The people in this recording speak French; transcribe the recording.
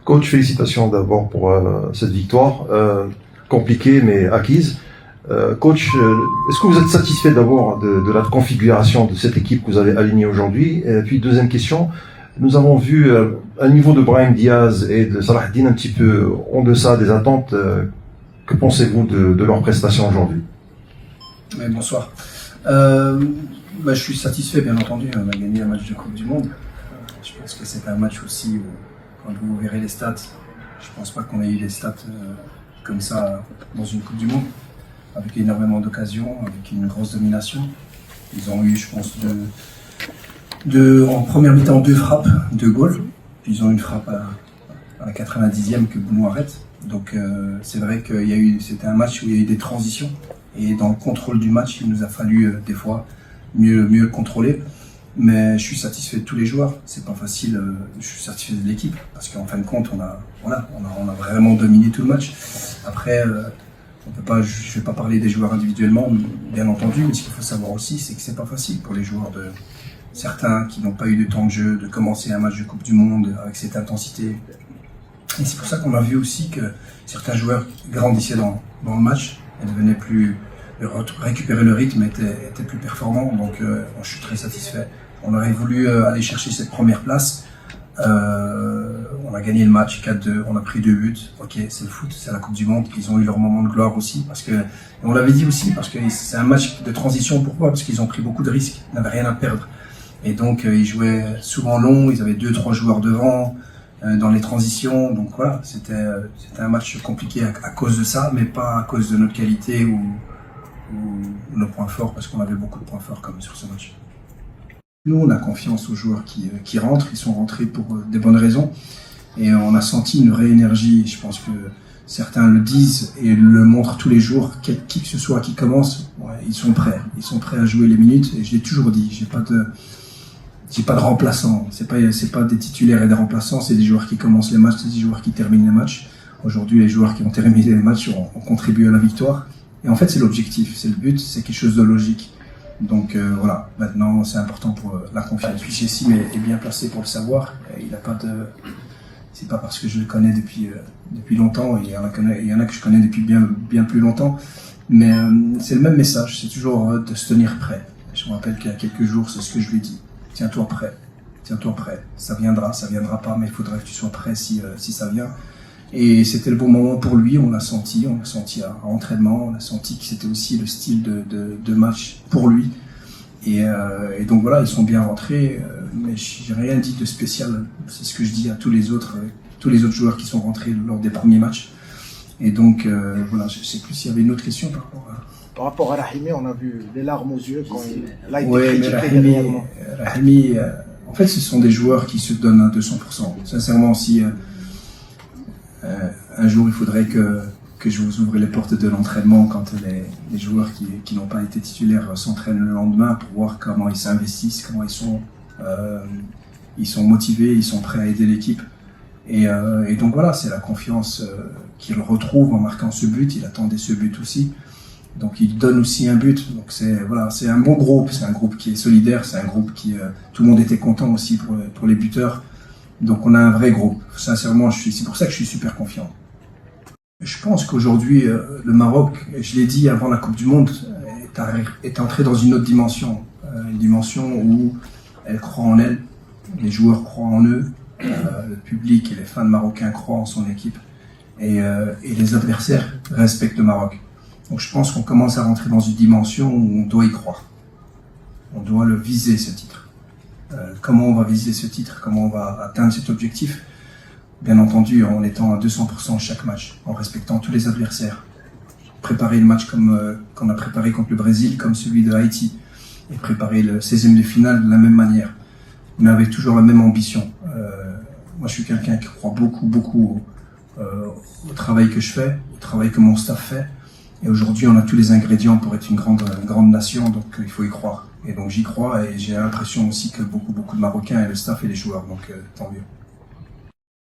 Coach, félicitations d'abord pour cette victoire, compliquée mais acquise. Coach, est-ce que vous êtes satisfait d'abord de la configuration de cette équipe que vous avez alignée aujourd'hui? Et puis deuxième question, nous avons vu un niveau de Brahim Diaz et de Salah Eddine un petit peu en deçà des attentes. Que pensez-vous de leur prestation aujourd'hui? Oui, bonsoir. Je suis satisfait, bien entendu. On a gagné un match de Coupe du Monde. Je pense que c'est un match aussi où, quand vous verrez les stats, je pense pas qu'on ait eu des stats comme ça dans une Coupe du Monde, avec énormément d'occasions, avec une grosse domination. Ils ont eu, je pense, en première mi-temps 2 frappes, 2 goals. Puis ils ont eu une frappe à la 90e que Bounou arrête. Donc c'est vrai que c'était un match où il y a eu des transitions. Et dans le contrôle du match, il nous a fallu des fois mieux le contrôler. Mais je suis satisfait de tous les joueurs. C'est pas facile. Je suis satisfait de l'équipe parce qu'en fin de compte, on a vraiment dominé tout le match. Après, je vais pas parler des joueurs individuellement, bien entendu. Mais ce qu'il faut savoir aussi, c'est que c'est pas facile pour les joueurs certains qui n'ont pas eu de temps de jeu, de commencer un match de Coupe du Monde avec cette intensité. Et c'est pour ça qu'on a vu aussi que certains joueurs grandissaient dans le match et devenaient récupérer le rythme, étaient plus performants. Donc je suis très satisfait. On aurait voulu aller chercher cette première place. On a gagné le match 4-2, on a pris 2 buts. Ok, c'est le foot, c'est la Coupe du Monde. Ils ont eu leur moment de gloire aussi. On l'avait dit aussi, parce que c'est un match de transition. Pourquoi? Parce qu'ils ont pris beaucoup de risques, ils n'avaient rien à perdre. Et donc ils jouaient souvent long, ils avaient 2-3 joueurs devant. Dans les transitions, donc voilà, c'était un match compliqué à cause de ça, mais pas à cause de notre qualité ou nos points forts, parce qu'on avait beaucoup de points forts comme sur ce match. Nous, on a confiance aux joueurs qui rentrent, ils sont rentrés pour des bonnes raisons, et on a senti une vraie énergie. Je pense que certains le disent et le montrent tous les jours, qui que ce soit qui commence, ils sont prêts à jouer les minutes, et je l'ai toujours dit, j'ai pas de remplaçants, c'est pas des titulaires et des remplaçants, c'est des joueurs qui commencent les matchs, c'est des joueurs qui terminent les matchs. Aujourd'hui, les joueurs qui ont terminé les matchs ont contribué à la victoire. Et en fait, c'est l'objectif, c'est le but, c'est quelque chose de logique. Donc voilà, maintenant c'est important pour la confiance. Puis Jessim est bien placé pour le savoir. C'est pas parce que je le connais depuis longtemps, il y en a que je connais depuis bien plus longtemps. Mais c'est le même message, c'est toujours de se tenir prêt. Je me rappelle qu'il y a quelques jours, c'est ce que je lui ai dit. Tiens-toi prêt, ça viendra pas, mais il faudrait que tu sois prêt si ça vient. Et c'était le bon moment pour lui, on l'a senti à entraînement, on a senti que c'était aussi le style de match pour lui. Et donc voilà, ils sont bien rentrés, mais j'ai rien dit de spécial, c'est ce que je dis à tous les autres joueurs qui sont rentrés lors des premiers matchs. Et donc voilà, je sais plus s'il y avait une autre question par rapport à... Par rapport à Rahimi, on a vu les larmes aux yeux quand il a été critiqué dernièrement. Rahimi, en fait, ce sont des joueurs qui se donnent à 200%. Sincèrement, si un jour il faudrait que je vous ouvre les portes de l'entraînement quand les joueurs qui n'ont pas été titulaires s'entraînent le lendemain pour voir comment ils s'investissent, comment ils sont motivés, ils sont prêts à aider l'équipe. Et donc voilà, c'est la confiance qu'il retrouve en marquant ce but. Il attendait ce but aussi. Donc il donne aussi un but, donc c'est un bon groupe, c'est un groupe qui est solidaire, c'est un groupe qui tout le monde était content aussi pour les buteurs. Donc on a un vrai groupe. Sincèrement, c'est pour ça que je suis super confiant. Je pense qu'aujourd'hui le Maroc, je l'ai dit avant la Coupe du Monde, est entré dans une autre dimension, une dimension où elle croit en elle, les joueurs croient en eux, le public et les fans marocains croient en son équipe, et les adversaires respectent le Maroc. Donc je pense qu'on commence à rentrer dans une dimension où on doit y croire. On doit le viser, ce titre. Comment on va viser ce titre? Comment on va atteindre cet objectif? Bien entendu, en étant à 200% chaque match, en respectant tous les adversaires. Préparer le match comme qu'on a préparé contre le Brésil, comme celui de Haïti. Et préparer le 16e de finale de la même manière. Mais avec toujours la même ambition. Moi, je suis quelqu'un qui croit beaucoup au travail que je fais, au travail que mon staff fait. Et aujourd'hui, on a tous les ingrédients pour être une grande nation, donc il faut y croire. Et donc j'y crois, et j'ai l'impression aussi que beaucoup de Marocains et le staff et les joueurs, donc tant mieux.